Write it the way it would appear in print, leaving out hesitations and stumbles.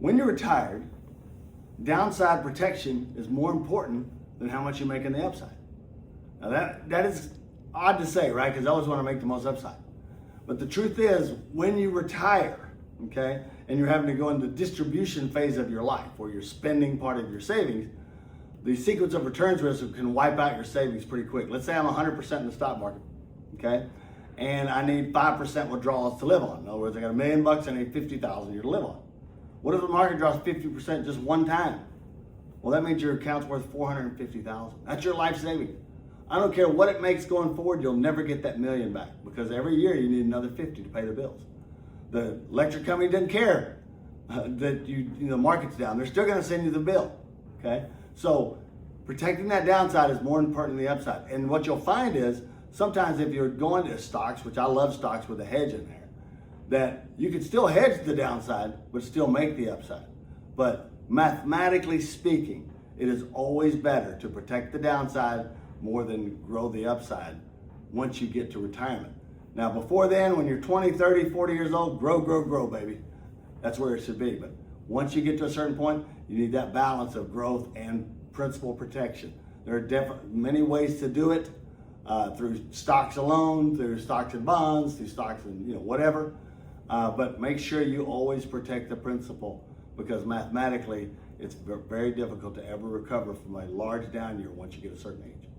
when you're retired, downside protection is more important than how much you make in the upside. Now that is odd to say, right? Because I always want to make the most upside. But the truth is, when you retire, okay, and you're having to go into the distribution phase of your life, where you're spending part of your savings, the sequence of returns risk can wipe out your savings pretty quick. Let's say I'm 100% in the stock market, okay, and I need 5% withdrawals to live on. In other words, I got $1 million, I need 50,000 a year to live on. What if the market drops 50% just one time? Well, that means your account's worth 450,000. That's your life savings. I don't care what it makes going forward, you'll never get that $1 million back, because every year you need another 50 to pay the bills. The electric company doesn't care that the market's down. They're still going to send you the bill. Okay, so protecting that downside is more important than the upside. And what you'll find is sometimes if you're going to stocks, which I love stocks with a hedge in there, that you can still hedge the downside but still make the upside. But mathematically speaking, it is always better to protect the downside more than grow the upside once you get to retirement. Now, before then, when you're 20, 30, 40 years old, grow, baby. That's where it should be. But once you get to a certain point, you need that balance of growth and principal protection. There are many ways to do it, through stocks alone, through stocks and bonds, through stocks and whatever. But make sure you always protect the principal, because mathematically, it's very difficult to ever recover from a large down year once you get a certain age.